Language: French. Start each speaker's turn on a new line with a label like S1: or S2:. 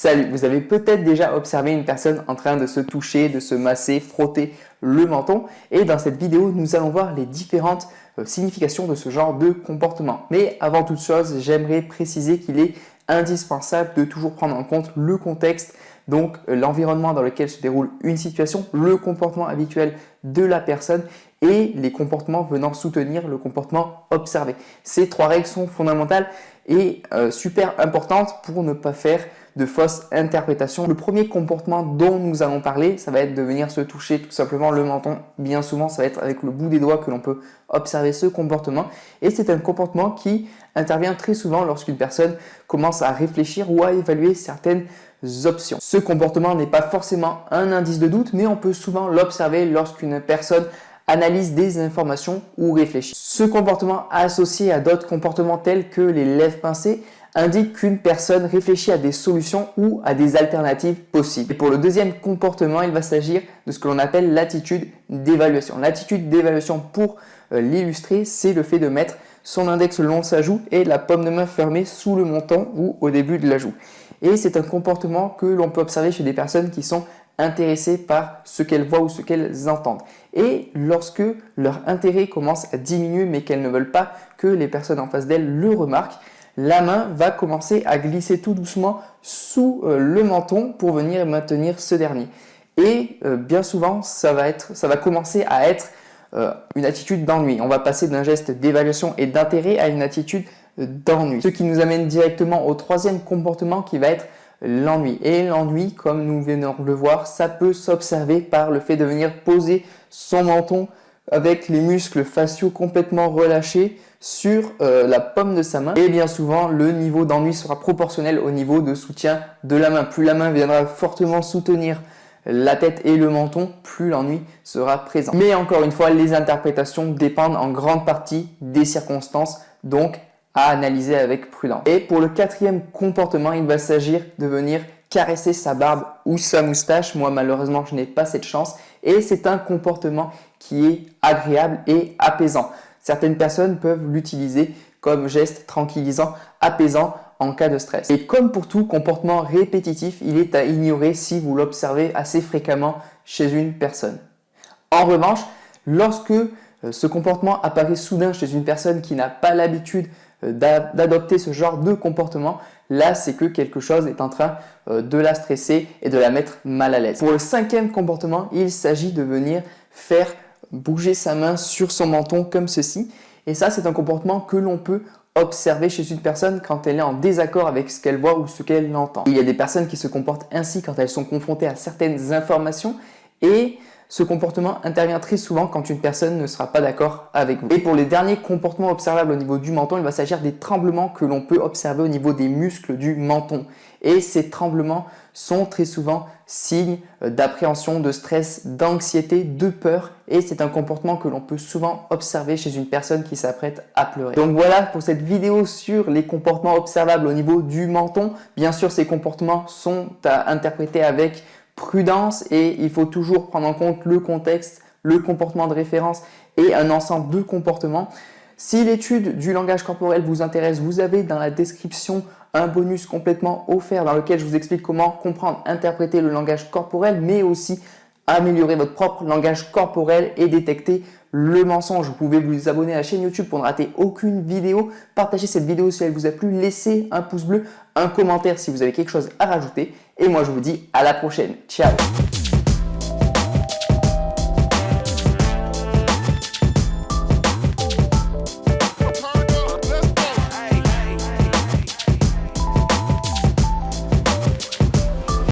S1: Salut, vous avez peut-être déjà observé une personne en train de se toucher, de se masser, frotter le menton. Et dans cette vidéo, nous allons voir les différentes significations de ce genre de comportement. Mais avant toute chose, j'aimerais préciser qu'il est indispensable de toujours prendre en compte le contexte, donc l'environnement dans lequel se déroule une situation, le comportement habituel de la personne et les comportements venant soutenir le comportement observé. Ces trois règles sont fondamentales et super importantes pour ne pas faire de fausses interprétations. Le premier comportement dont nous allons parler, ça va être de venir se toucher tout simplement le menton. Bien souvent, ça va être avec le bout des doigts que l'on peut observer ce comportement. Et c'est un comportement qui intervient très souvent lorsqu'une personne commence à réfléchir ou à évaluer certaines options. Ce comportement n'est pas forcément un indice de doute, mais on peut souvent l'observer lorsqu'une personne analyse des informations ou réfléchit. Ce comportement associé à d'autres comportements tels que les lèvres pincées indique qu'une personne réfléchit à des solutions ou à des alternatives possibles. Et pour le deuxième comportement, il va s'agir de ce que l'on appelle l'attitude d'évaluation. L'attitude d'évaluation, pour l'illustrer, c'est le fait de mettre son index le long de sa joue et la paume de main fermée sous le menton ou au début de la joue. Et c'est un comportement que l'on peut observer chez des personnes qui sont intéressées par ce qu'elles voient ou ce qu'elles entendent. Et lorsque leur intérêt commence à diminuer mais qu'elles ne veulent pas que les personnes en face d'elles le remarquent, la main va commencer à glisser tout doucement sous le menton pour venir maintenir ce dernier. Et bien souvent, ça va commencer à être une attitude d'ennui. On va passer d'un geste d'évaluation et d'intérêt à une attitude d'ennui. Ce qui nous amène directement au troisième comportement qui va être l'ennui. Et l'ennui, comme nous venons de le voir, ça peut s'observer par le fait de venir poser son menton avec les muscles faciaux complètement relâchés sur la paume de sa main. Et bien souvent, le niveau d'ennui sera proportionnel au niveau de soutien de la main. Plus la main viendra fortement soutenir la tête et le menton, plus l'ennui sera présent. Mais encore une fois, les interprétations dépendent en grande partie des circonstances, donc à analyser avec prudence. Et pour le quatrième comportement, il va s'agir de venir caresser sa barbe ou sa moustache. Moi, malheureusement, je n'ai pas cette chance. Et c'est un comportement qui est agréable et apaisant. Certaines personnes peuvent l'utiliser comme geste tranquillisant, apaisant en cas de stress. Et comme pour tout comportement répétitif, il est à ignorer si vous l'observez assez fréquemment chez une personne. En revanche, lorsque ce comportement apparaît soudain chez une personne qui n'a pas l'habitude d'adopter ce genre de comportement, là c'est que quelque chose est en train de la stresser et de la mettre mal à l'aise. Pour le cinquième comportement, il s'agit de venir faire bouger sa main sur son menton comme ceci. Et ça, c'est un comportement que l'on peut observer chez une personne quand elle est en désaccord avec ce qu'elle voit ou ce qu'elle entend. Il y a des personnes qui se comportent ainsi quand elles sont confrontées à certaines informations et ce comportement intervient très souvent quand une personne ne sera pas d'accord avec vous. Et pour les derniers comportements observables au niveau du menton, il va s'agir des tremblements que l'on peut observer au niveau des muscles du menton. Et ces tremblements sont très souvent signes d'appréhension, de stress, d'anxiété, de peur. Et c'est un comportement que l'on peut souvent observer chez une personne qui s'apprête à pleurer. Donc voilà pour cette vidéo sur les comportements observables au niveau du menton. Bien sûr, ces comportements sont à interpréter avec prudence et il faut toujours prendre en compte le contexte, le comportement de référence et un ensemble de comportements. Si l'étude du langage corporel vous intéresse, vous avez dans la description un bonus complètement offert dans lequel je vous explique comment comprendre, interpréter le langage corporel, mais aussi améliorer votre propre langage corporel et détecter le mensonge. Vous pouvez vous abonner à la chaîne YouTube pour ne rater aucune vidéo. Partagez cette vidéo si elle vous a plu. Laissez un pouce bleu, un commentaire si vous avez quelque chose à rajouter. Et moi, je vous dis à la prochaine. Ciao!